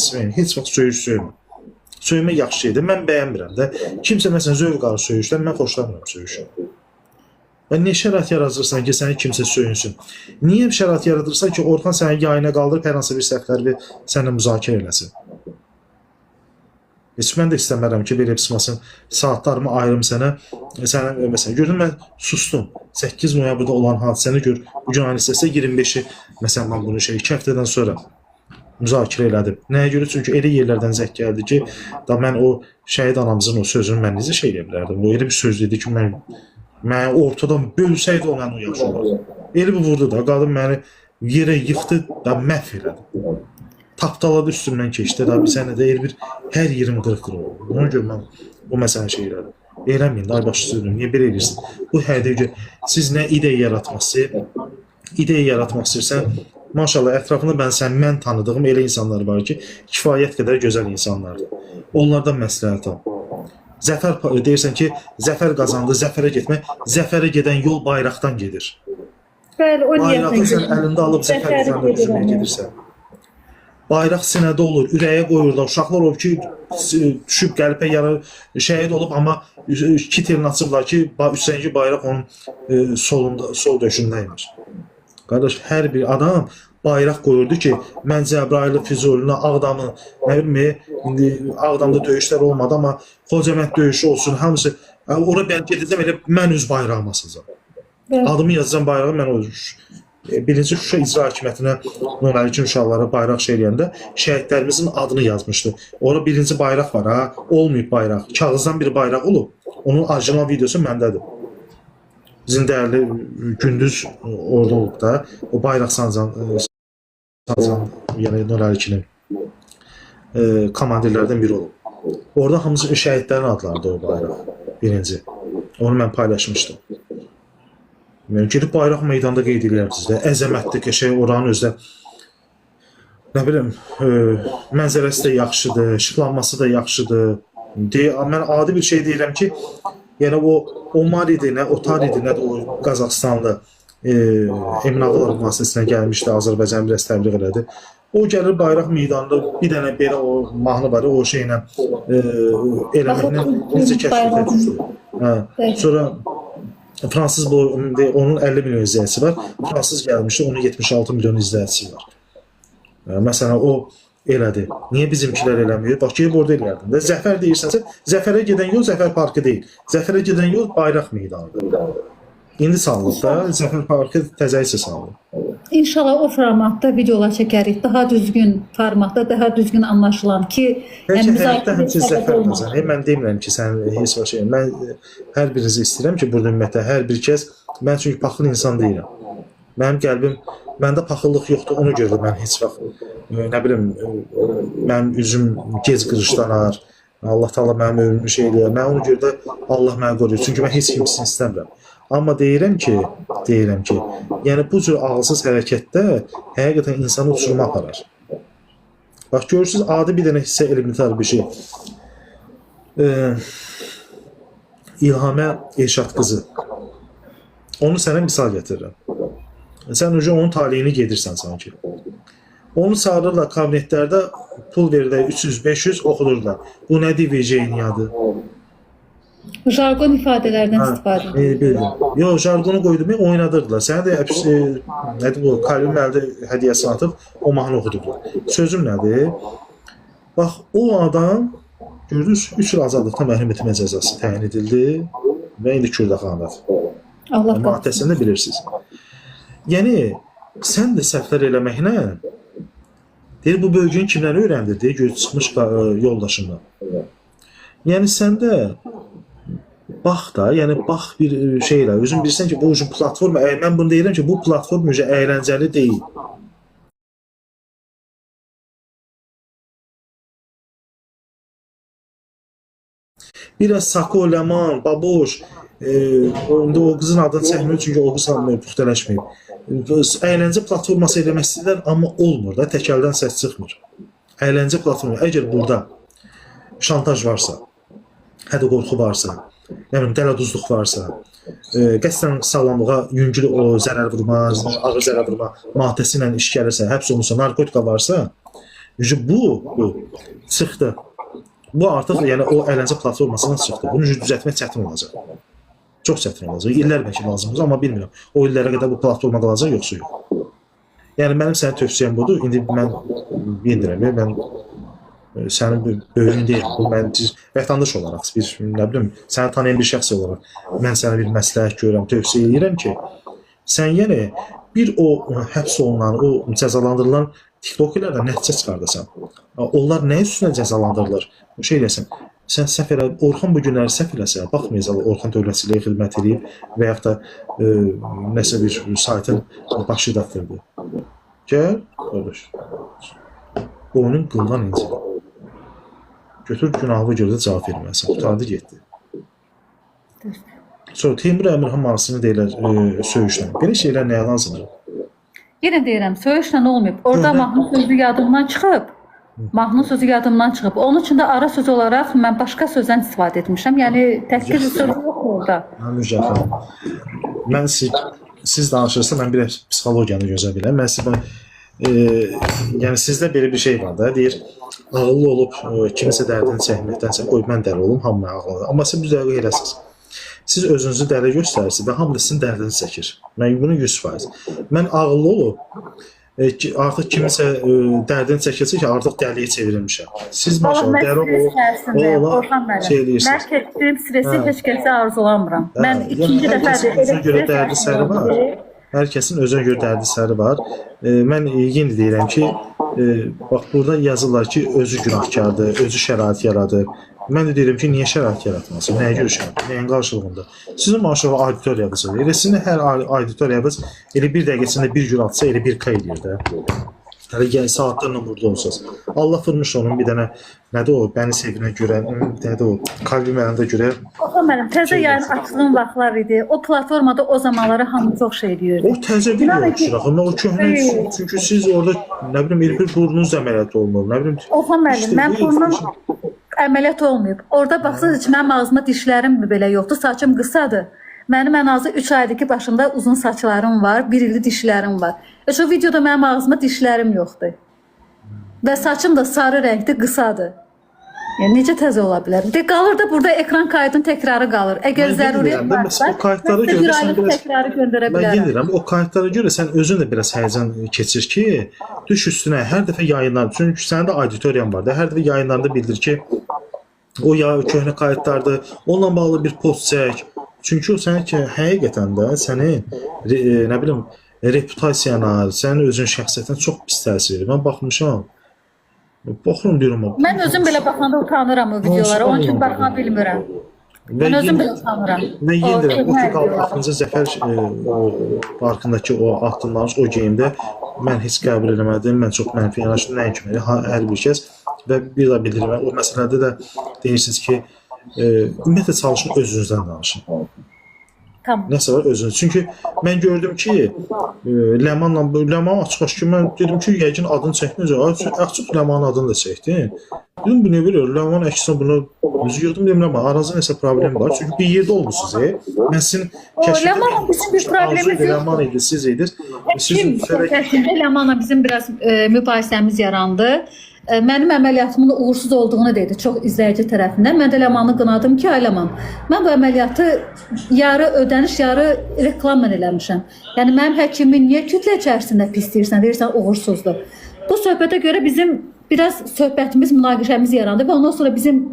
İsmail, heç vaxt söyüş söymə. Söymə yaxşı şeydir. Mən bəyənmirəm də. Kimsə məsələn zövq alır söyüşdən, mən xoşlanmıram söyüşdən. Və niyə şərait yaradırsan ki, səni kimsə söyünsün? Niyə şərait yaradırsan ki, Orxan səni yayına qaldırıb hər hansı bir səhvləri sənlə müzakirə eləsin? Heç mən də istəmərəm ki, belə pısmasın, saatlarımı ayırım sənə. Sənə məsələn, gördüm mən sustum. 8 noyabrda olan hadisəni gör. Bugün aynı səslə 25-i, məsələn, mən bunu 2 həftədən sonra müzakirə elədim. Nəyə görə? Çünki elə yerlərdən zəng gəldi ki, da mən o şəhid anamızın o sözünü mən necə şey edə bilərdim? O elə bir söz dedi ki, mən ortadan bölsəydi o mənə yaxşı olardı. Elə bir vurdu da, qadın məni yerə yıxdı da məhv elədi. Tapdaladı üstümdən keçdi da, bir sənə də elə bir hər yerim qırıq-qırıq oldu. Ona görə mən bu məsələni şey elədim. Eləməyin, ay başı söylüyorum, niyə belə edirsin? Bu hərdə ki, siz nə ideya yaratmaq istəyirsən, maşallah ətrafında mən tanıdığım elə insanlar var ki, kifayət qədər gözəl insanlardır. Onlardan məsləhət al. Zəfər deyirsən ki, zəfər qazandı, zəfərə getmək, zəfərə gedən yol bayraqdan gedir. Bəli, o Bayrağı sən əlində alıb zəfər qazandı, üzümə gedirsən. Bayraq sinədə olur, ürəyə qoyurlar. Uşaqlar olub ki, düşüb qəlbə yara şəhid olub, amma iki telini açıblar ki, üstəngə bayraq onun sol döşündəymiş. Qardaş, hər bir adam bayraq qoyurdu ki, mən Cəbrayılı, Füzulini, Ağdamı, nə bilmə, Ağdamda döyüşlər olmadı, amma Xocamənd döyüşü olsun, hamısı, ora bəlkə edəcəm, elə mən öz bayrağıma asacam. Adımı yazacam bayrağı, mən o birinci Şuşa İcra Hakimiyyətinə nömrəli üçün uşaqlara bayraq şey eləyəndə şəhidlərimizin adını yazmışdı. Orada birinci bayraq var, ha, olmayıb bayraq, kağızdan bir bayraq olub, onun orijinal videosu məndədir. Bizim dəyərli gündüz orada olub da, o bayraq sancan yəni nömrəlikinin komandirlərdən biri olub. Orada hamısı şəhidlərin adlarında o bayraq, birinci. Onu mən paylaşmışdım. Girib bayraq meydanda qeyd edilərsiniz də, əzəmətli qəşəng oranın özdə, nə bilim, mənzərəsi də yaxşıdır, işıqlanması da yaxşıdır. Mən adi bir şey deyirəm ki, yəni o Maridir, nə Otaridir, nə də o Qazaxstanlı Emin Ağalar vasitəsilə gəlmişdi, Azərbaycan biraz təbliğ elədi. O gəlir bayraq meydanında bir dənə belə o mahnı var, o şeylə eləməklə necə kəşf edir. Sonra Fransız onun 50 milyon izləyicisi var. Fransız gəlmişdi, onun 76 milyon izləyicisi var. Məsələn, o elədi. Niyə bizimkilər eləmir? Bax, gelib orada eləyərdim də. Zəfər deyirsənsə, Zəfərə gedən yol Zəfər Parkı deyil. Zəfərə gedən yol bayraq meydanıdır. İndi salınıb da, Zəfər Parkı təzəyisə salınıb. İnşallah o formatda videolar çəkərik. Daha düzgün formatda, daha düzgün anlaşılan ki... Bəlkə həyatda həmçin zəfər qazanır. Mən demirəm ki, sən heç bir şey... Mən hər birinizi istəyirəm ki, burada ümumiyyətlə, hər bir kəs... Mən çünki paxıl insan deyirəm. Mənim qəlbim... Məndə paxıllıq yoxdur, onu görə mən heç vaxt... Nə bilim, mənim üzüm gec qırışlanar. Allah Taala mənim ölümü şey eləyər. Mən onu görə də Allah məni qoruyur. Çünki mən heç kimsini istəmirəm. Amma deyirəm ki, yəni bu cür ağılsız hərəkətdə həqiqətən insanı uçuruma aparar. Bax, görürsünüz, adi bir dənə hissə elementar bir şey. İlhamə Elşad qızı. Onu sənə misal gətirirəm. Sən onun taleyini gedirsən sanki. Onu çağırırlar kabinetlərdə, pul verirlər 300-500 oxudurlar. Bu nədir VJ-niyadır? Jargon ifadələrdən istifadə edir. Yox, jargonu qoydum, oynadırdılar. Sənə də nədir bu, kalbim əldə hədiyyəsini atıb, o mahnı oxudurdular. Sözüm nədir? Bax, o adam, gördünüz, 3 il azadlıqdan məhrum etmə cəzası təyin edildi və indi Kürdəxandadır. Maddəsini də bilirsiniz. Yəni, sən də səhvlər eləməklə, deyir, bu bölgünü kimdən öyrəndir, deyir, göz çıxmış yoldaşından. Yəni, sən də bax da, yəni bax bir şeylə, özün bilirsən ki, bu platform, mən bunu deyirəm ki, bu platform əyləncəli deyil. Biraz Sako, Ləman, Baboş, o qızın adını çəkmir, çünki o qız puxtələşməyib. Əyləncə platforması eləmək istəyirlər, amma olmur da, təkəldən səs çıxmır. Əyləncə platforması, əgər burada şantaj varsa, hədə qorxu varsa, yəni dələduzluq varsa, qəsdən sağlamlığa yüngül o zərər vurma, ağır zərər vurma maddəsi ilə iş gəlirsə, həbs olunsa, narkotika varsa, Bu çıxdı. Bu artıq yəni o əyləncə platformasından çıxdı. Bunu düzəltmək çətin olacaq. Çox çətin olacaq. İllər bəlkə lazımdır, amma bilmirəm. O illərə qədər bu platforma qalacaq yoxsa yox. Yəni mənim sənə tövsiyəm budur. İndi mən bildirəm, mən sənin böyüyün deyil. Bu mən vətəndaş olaraq, bir nə bilim, səni tanıyan bir şəxs olaraq mən sənə bir məsləhət görürəm, tövsiyə edirəm ki, sən yəni bir o həbs olunan, o cəzalandırılan TikTok-lərdən nəticə çıxardasan. Onlar nə üstünə cəzalandırılır? Şey eləsən, sən səhv elə, Orxan bu günləri səhv eləsə, baxmayacaq, Orxan dövlətçiliyə xidmət edib və yaxud da nəsə bir saytın başı datırdı. Gəl, qardaş, onun qıldan incidir. Götür günahı görə də cavab verməlisən. Qutardı getdi. Sonra Teymur Əmirhan mahnısını deyirlər söyüşlə. Belə şeylər nəyə lazımdır? Yenə deyirəm, söyüşlə olmayıb. Orada mahnı sözü yadımdan çıxıb. Mahnı sözü yadımdan çıxıb. Onun üçün də ara söz olaraq mən başqa sözdən istifadə etmişəm. Yəni təkcə söz yox orada. Mən siz danışırsınız, mən biraz psixologiyanı gözə biləm. Mən sizə yəni sizdə belə bir şey var da, deyir, ağıllı olub kimisə dərdini çəkməkdənsə, qoy mən dəli olum, hamı ağıllıdır. Amma siz bu dəqiqə eləsiniz. Siz özünüzü dəli göstərirsiniz və hamı da sizin dərdini çəkir. Mən bunu 100%. Mən ağıllı olub, artıq kimisə dərdini çəkirsə ki, artıq dəliyə çevrilmişəm. Siz maşallah dəli olub, şey eləyirsiniz. Mən keçdiyim stresi heç kəsə arzulamıram. Mən ikinci dəfədir özünə görə dərdi səri var. Hər kəsin özünə görə dərdi səri var. Mən yenə deyirəm ki, bax burada yazırlar ki, özü günahkardır, özü şərait yaradır. Mən də deyirəm ki, niyə şərait yaratmasın? Nəyə görə şərait? Nəyin qarşılığında? Sizin maşallah auditoriyabız. Elə sizin hər auditoriyabız elə bir dəqiqəsində bir gün atsa elə 1K eləyir də. Hələ saatlarla burada olsaz. Allah vurmuş onun bir dənə, nədir o, bəni sevinə görə, nədir o, kalbi mənəndə görə. Oxan mənim, təzə yayın açdığım vaxtlar idi. O platformada o zamanları hamı çox şey deyirdi. O təzə bir yoxdur axı. O köhnə, çünki siz orada, nə bilim, bir burnunuz əməliyyat olunur, nə bilim. Oxan mənim, mən burnum əməliyyat olmayıb. Orada baxsınız ki, mənim ağzımda dişlərim belə yoxdur, saçım qısadır. Mənim ən azı 3 aydır ki, başımda uzun saçlarım var, 1 illik dişlərim var. Şu videoda mənim ağzımda dişlərim yoxdur. Və saçım da sarı rəngli, qısadır. Yəni necə təzə ola bilər? Qalır da burada ekran kaydının təkrarı qalır. Əgər zəruriyyət varsa, o kayıtlara görə sən biraz təkrarı göndərə bilərəm. Mən deyirəm, o kayıtlara görə sən özün də biraz həyəcan keçir ki, düş üstünə hər dəfə yayınlar, çünki sənin də auditoriyan var da, hər dəfə yayınlarında bildir ki, o ya köhnə kayıtlardır, onunla bağlı bir post çək. Çünki o sənin ki, həqiqətən də sənin nə bilim reputasiyana, sənin özün şəxsiyyətinə çox pis təsir verir. Mən baxmışam. Baxıram deyirəm. Mən özüm belə baxanda utanıram o videolara. Onun üçün baxa bilmirəm. Mən özüm belə utanıram. Mən yendirəm. O ki, Axıncı Zəfər parkındakı o addımlarınız o geyimdə mən heç qəbul eləmədim. Mən çox mənfi yanaşdım. Nəyin kimi? Hər bir kəs. Və bir də bildirim. O məsələdə də deyirsiniz ki, ümumiyyətlə çalışın özünüzdən danışın. Tamam. Nəsə var özünüz. Çünki mən gördüm ki, Ləman açıq-aşkı mən dedim ki, yəqin adını çəkməyəcək. Açıq Ləmanın adını da çəkdin. Dedim, bu nə verir? Ləman əksinə bunu yığdım, dedim, Ləman, aranızda nəsə problem var. Çünki bir yerdə olmuşsunuz. Mən sizin Ləmanla bizim bir problemimiz yox. Ləman idi, siz idiniz. Ləmanla bizim biraz mübahisəmiz yarandı. Mənim əməliyyatımın uğursuz olduğunu dedi çox izləyici tərəfindən. Mən də Ləmanı qınadım ki, ay Ləman, mən bu əməliyyatı yarı ödəniş, yarı reklamla eləmişəm. Yəni mənim həkimimi niyə kütlə içərisində pisləyirsən, deyirsən uğursuzdur. Bu söhbətə görə bizim biraz söhbətimiz, münaqişəmiz yarandı və ondan sonra bizim,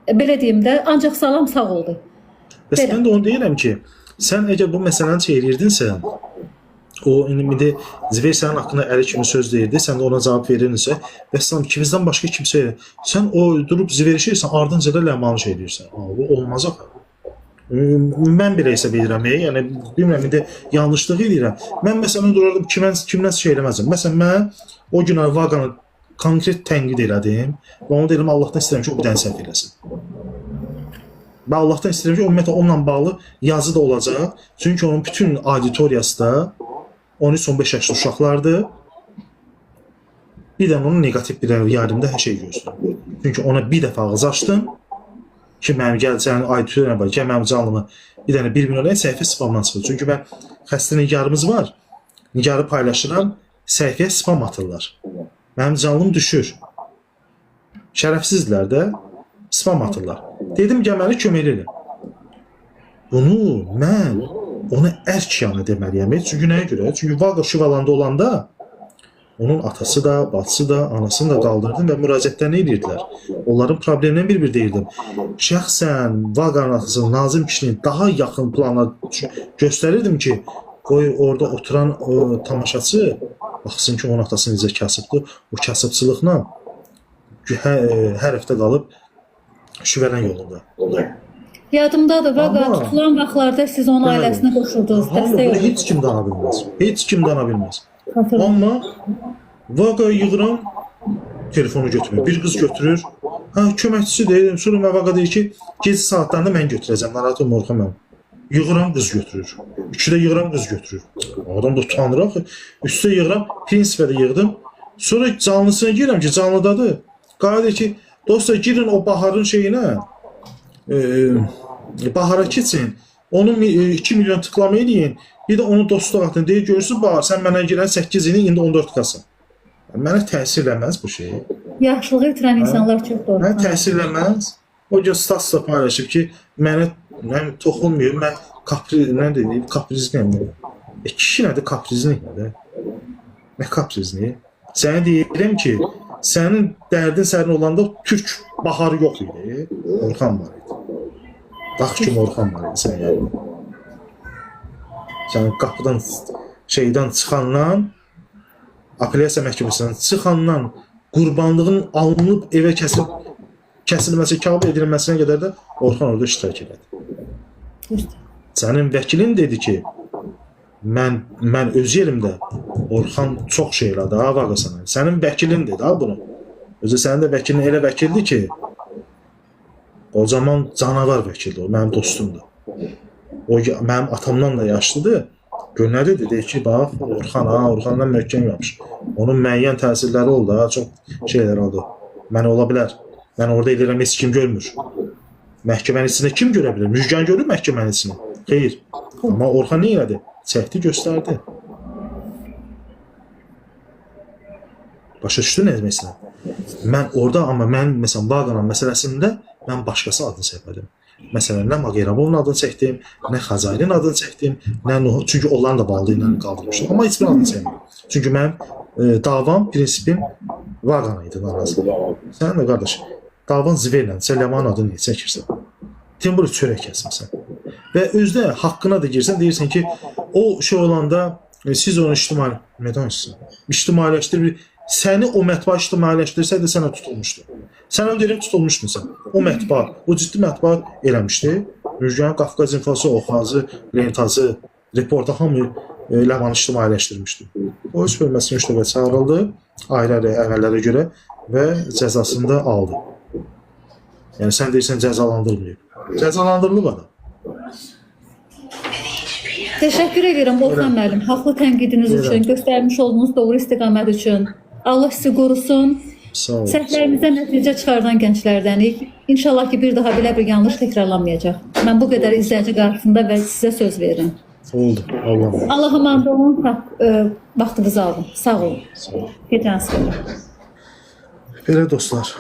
belə deyim də, ancaq salam sağ oldu. Bəs mən də onu deyirəm ki, sən əgər bu məsələni çeyirdinsə, o indi Zivər sənin haqqında əli kimi söz deyirdi, sən də ona cavab verirdinsə, bəs sən ikimizdən başqa kimsə sən o durub Zivəri şeysən, ardınca da Ləmanı şey deyirsən. Bu olmaz axı. Mən belə hesab edirəm, yəni bilmirəm, indi yanlışlıq edirəm. Mən məsələn durardım, kimdən şey eləməzdim. Məsələn, mən o gün Vaqanı konkret tənqid elədim və onu deyirəm, Allahdan istəyirəm ki, o bir dənə səhv eləsin. Və Allahdan istəyirəm ki, ümumiyyətlə onunla bağlı yazı da olacaq. Çünki onun bütün auditoriyası da 13-15 yaşlı uşaqlardır. Bir də onun negativ bir yarımda hər şey göstərir. Çünki ona bir dəfə ağız açdım ki, mənim gələcəyin auditoriyana var, ki, mənim canlımı bir dənə 1 milyon səhifə spamdan çıxır. Çünki mən xəstə nigarımız var, nigarı paylaşıram, səhifəyə spam atırlar. Mənim canım düşür. Şərəfsizlər də spam atırlar. Dedim gəl məni kömək elə. Bunu mən ona ərk yanı deməliyəm. Çünki nəyə görə? Çünki Vaqa Şüvalanda olanda onun atası da, bacısı da, anasını da qaldırdım və müraciətlərini edirdilər. Onların problemlərini bir-bir deyirdim. Şəxsən Vaqanın atası Nazim kişinin daha yaxın plana göstərirdim ki, qoy orada oturan o tamaşaçı baxsın ki, onun atası necə kasıbdır. O kasıbçılıqla hər həftə qalıb şüvələn yolunda. Yadımdadır, Vaqa Amma- tutulan vaxtlarda siz onun Bəli. ailəsinə qoşuldunuz, dəstək Bunu oldunuz. heç kim dana bilməz. Heç kim dana bilməz. Xatırladım. Amma Vaqa'yı yığıram, telefonu götürmür. Bir qız götürür. Ha, köməkçisidir. Sonra Vaqa deyir ki, gecə saatlarında mən götürəcəm. Narahat olma, Orxan mənim. Yığıram, qız götürür. İkidə yığıram, qız götürür. Adam da utanır axı. Üstə yığıram, prinsipə də yığdım. Sonra canlısına girirəm ki, canlıdadır. Qaya deyir ki, dostlar girin o Baharın şeyinə. Bahara keçin. Onun 2 milyon tıklama eləyin. Bir də onu dostluq atın. Deyir, görürsün Bahar, sən mənə girən 8 ilin, indi 14 kasın. Mənə təsir eləməz bu şey. Yaxşılığı itirən insanlar çoxdur. Mənə təsir eləməz. O gün statusda paylaşıb ki, mən toxunmuyor, mən kaprizliyəm. Kişi nədir kaprizlik nədir? Nə kaprizliyi? Sənə deyirəm ki, sənin dərdin sənin olanda Türk Baharı yox idi. Orxan var idi. Dax kimi Orxan var idi sən yəni. Sən qapıdan şeydən çıxandan, apellyasiya məhkəməsindən çıxandan qurbanlığın alınıb evə kəsilməsi, kabul edilməsinə qədər də Orxan orada iştirak edir. Sənin vəkilin dedi ki, mən öz yerimdə Orxan çox şey elədi, ha Vaqa sənə. Sənin vəkilin dedi, ha bunu. Özü sənin də vəkilin elə vəkildir ki, o zaman canavar vəkildir, o mənim dostumdur. O mənim atamdan da yaşlıdır. Gönlədi dedi ki, bax Orxan, ha Orxandan möhkəm yapmış. Onun müəyyən təsirləri oldu, ha çox şeylər oldu. Mən ola bilər. Mən orada eləyirəm, heç kim görmür. Məhkəmənin içində kim görə bilər? Müjgan görür məhkəmənin içində. Xeyr. Amma Orxan nə elədi? Çəkdi, göstərdi. Başa düşdün nə demək istəyirəm? Mən orada, amma mən məsələn Vaqanın məsələsində mən başqası adını çəkmədim. Məsələn, nə Mağeravovun adını çəkdim, nə Xəzairin adını çəkdim, nə Nuh, çünki onların da bağlı ilə qaldırmışdım. Amma heç bir adını çəkmədim. Çünki mənim davam, prinsipim Vaqana idi narazı. Sən də qardaş, davan ziverlə, sən Ləmanın adını niyə çəkirsən? Temburu çörək kəsmirsən. Və özdə haqqına da girsən, deyirsən ki, o şey olanda siz onu ictimailəşdirir, səni o mətbaa ictimailəşdirsəydi sənə tutulmuşdu. Sənə deyirəm tutulmuşdun sən. O mətbaa, o ciddi mətbaa eləmişdi. Müjgan, Qafqaz İnfosu, Oxazı, Lentazı, reporta hamı Ləmanı ictimailəşdirmişdi. O öz bölməsinin işləvə çağırıldı, ayrı-ayrı əməllərə görə və cəzasını da aldı. Yəni sən deyirsən cəzalandırılmayıb. Cəzalandırılıb adam. Təşəkkür edirəm Orxan müəllim, haqlı tənqidiniz üçün, göstərmiş olduğunuz doğru istiqamət üçün. Allah sizi qorusun. Sağ olun. Səhvlərimizdən nəticə çıxardan gənclərdənik. İnşallah ki, bir daha belə bir yanlış təkrarlanmayacaq. Mən bu qədər izləyici qarşısında və sizə söz verirəm. Oldu. Allah'ım. Allah'a emanet olun. Vaxtınızı aldım. Sağ olun. Sağ olun. Gecəniz xeyir. Belə dostlar.